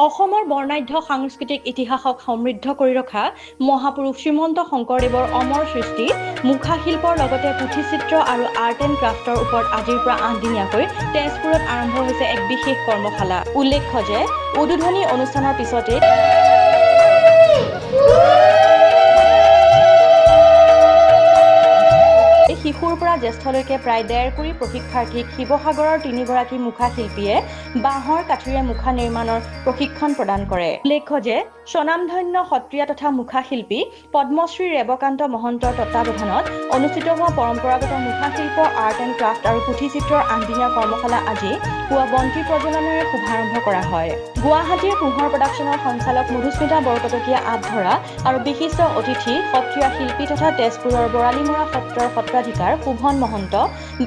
অসমৰ বৰ্ণাঢ্য সাংস্কৃতিক ইতিহাসক সমৃদ্ধ কৰি ৰখা মহাপুৰুষ শ্ৰীমন্ত শংকৰদেৱৰ অমৰ সৃষ্টি মুখা শিল্পৰ লগতে পুথিচিত্ৰ আৰু আৰ্ট এণ্ড ক্ৰাফ্টৰ ওপৰত আজিৰ পৰা 8 দিনীয়াকৈ তেজপুৰত আৰম্ভ হৈছে এক বিশেষ কৰ্মশালা। উল্লেখ্য যে উদ্বোধনী অনুষ্ঠানৰ পিছতে শিশুৰ পৰা জ্যেষ্ঠলৈকে প্ৰায় 1.5 কোটি প্ৰশিক্ষাৰ্থীক শিৱসাগৰৰ 3গৰাকী মুখা শিল্পীয়ে বাঁহৰ কাঠিৰে মুখা নিৰ্মাণৰ প্ৰশিক্ষণ প্ৰদান কৰে। উল্লেখ্য যে স্বনামধন্য সত্ৰীয়া তথা মুখা শিল্পী পদ্মশ্ৰী ৰেৱকান্ত মহন্তৰ তত্বাৱধানত অনুষ্ঠিত হোৱা পৰম্পৰাগত মুখা শিল্প আৰ্ট এণ্ড ক্ৰাফ্ট আৰু পুথিচিত্ৰৰ 8 দিনীয়া কৰ্মশালা আজি পুৱা বন্তি প্ৰজ্বলনেৰে শুভাৰম্ভ কৰা হয়। গুৱাহাটীৰ পোহৰ প্ৰডাকশ্যনৰ সঞ্চালক মধুস্মিতা বৰকটকীয়া আধধৰা আৰু বিশিষ্ট অতিথি সত্ৰীয়া শিল্পী তথা তেজপুৰৰ বৰালিমৰা সত্ৰৰ সত্ৰাধিকাৰ শোভন মহন্ত,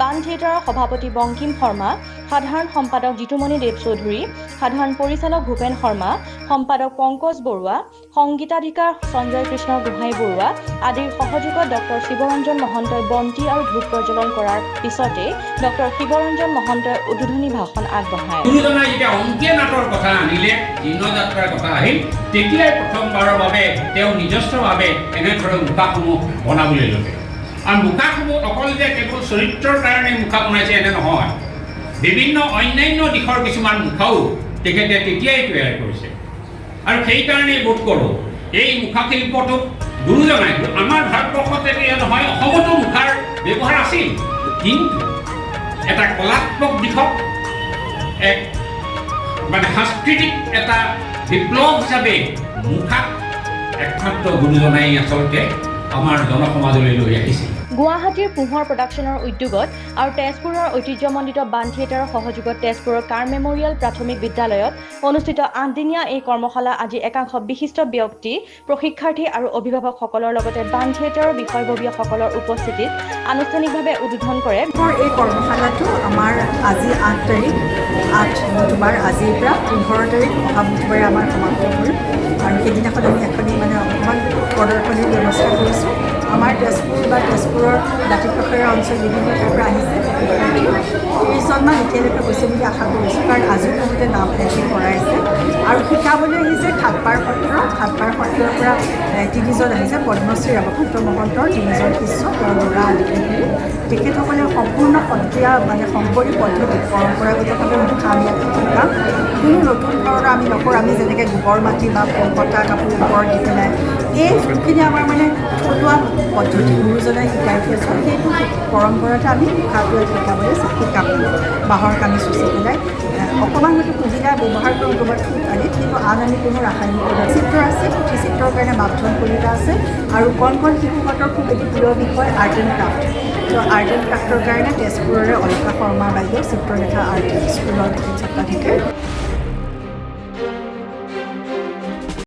বান থিয়েটাৰৰ সভাপতি বংকিম শৰ্মা, সাধাৰণ সম্পাদক জিতুমণি দেৱ চৌধুৰী, সাধাৰণ পৰিচালক ভূপেন শৰ্মা, সম্পাদক পংকজ বৰুৱা, সংগীতাধিকাৰ সঞ্জয় কৃষ্ণ গোহাঁই বৰুৱা আদিৰ সহযোগত ডক্টৰ শিৱৰঞ্জন মহন্তই বন্তি আৰু ধূপ প্ৰজ্বলন কৰাৰ পিছতে ডক্টৰ শিৱৰঞ্জন মহন্তই উদ্বোধনী ভাষণ আগবঢ়ায়। গুৰুজনাই যেতিয়া অংকীয়া নাটৰ কথা আনিলে, দিনযাত্ৰাৰ কথা আহিল, তেতিয়াই প্ৰথমবাৰৰ বাবে তেওঁ নিজস্বভাৱে এনেধৰণৰ মুখাসমূহ বনাবলৈ ল'লে। আৰু মুখাসমূহ অকল যে কেৱল চৰিত্ৰৰ কাৰণে মুখা বনাইছে এনে নহয়, বিভিন্ন অন্যান্য দিশৰ কিছুমান মুখাও তেখেতে তেতিয়াই তৈয়াৰ কৰিছে। আৰু সেইকাৰণে বোধ কৰোঁ এই মুখা শিল্পটোক গুৰুজনাই আমাৰ ভাৰতবৰ্ষতে নহয়, অসমতো মুখাৰ ব্যৱহাৰ আছিল, কিন্তু এটা কলাত্মক দিশত এক সাংস্কৃতিক এটা বিপ্লৱ হিচাপে মুখাক একমাত্ৰ গুৰুজনাই আচলতে আমাৰ জনসমাজলৈ লৈ আহিছিল। গুৱাহাটীৰ পোহৰ প্ৰডাকশ্যনৰ উদ্যোগত আৰু তেজপুৰৰ ঐতিহ্যমণ্ডিত বান থিয়েটাৰৰ সহযোগত তেজপুৰৰ কাৰ মেমৰিয়েল প্ৰাথমিক বিদ্যালয়ত অনুষ্ঠিত 8 দিনীয়া এই কৰ্মশালা আজি একাংশ বিশিষ্ট ব্যক্তি, প্ৰশিক্ষাৰ্থী আৰু অভিভাৱকসকলৰ লগতে বান থিয়েটাৰৰ বিষয়ববীয়াসকলৰ উপস্থিতিত আনুষ্ঠানিকভাৱে উদ্বোধন কৰে। এই কৰ্মশালাটো আমাৰ আজি 8 তাৰিখ, 8 বুধবাৰ, আজিৰ পৰা 15 তাৰিখ অহা বুধবাৰে আমাৰ সমাপ্ত হ'ল। আৰু সেইদিনাখন আমি অকণমান প্ৰদৰ্শনীৰ ব্যৱস্থা কৰিছোঁ। আমাৰ তেজপুৰ বা তেজপুৰৰ দাঁতিকাষৰীয়া অঞ্চল বিভিন্ন ঠাইৰ পৰা আহিছে। 30জনমান এতিয়ালৈকে হৈছে বুলি আশা কৰিছোঁ, কাৰণ আজিও বহুতে নাম এণ্ট্ৰি কৰাইছে আৰু শিকাবলৈ আহিছে খাটপাৰ সত্ৰৰ পৰা 3জন আহিছে। পদ্মশ্ৰী ৰেৱকান্ত মহন্তৰ 3জন শিষ্য, তেওঁৰ ল'ৰা আদিকে ধৰি তেখেতসকলে সম্পূৰ্ণ সত্ৰীয়া শংকৰী পদ্ধতিত পৰম্পৰাগতভাৱে মুখা আমি শিকাম। কোনো নতুন ধৰণৰ আমি নকৰোঁ। আমি যেনেকৈ গোবৰ মাটি বা কটা কাপোৰ ওপৰত দি পেলাই এই যিখিনি আমাৰ থলুৱা পদ্ধতি গুৰুজনাই শিকাই থৈছোঁ, সেইটো পৰম্পৰাটো আমি মুখাটোৱে শিকাবলৈ শিকাম। বাঁহৰ কামি চুচি পেলাই অকণমান হয়তো সুবিধা ব্যৱহাৰ কৰোঁ ক'ৰবাত থোক আদি, কিন্তু আন আমি কোনো ৰাসায়নিক পদাৰ্থ চিত্ৰ আছে, পুথিচিত্ৰৰ কাৰণে মাপধন কলিতা আছে আৰু কণ শিশুহঁতৰ খুব এটি প্ৰিয় বিষয় আৰ্ট এণ্ড ক্ৰাফ্ট। তো আৰ্ট এণ্ড ক্ৰাফ্টৰ কাৰণে তেজপুৰৰে অলকা শৰ্মা বাইদেউ চিত্ৰলেখা আৰ্ট স্কুলৰ ছাত্ৰাধিকাৰ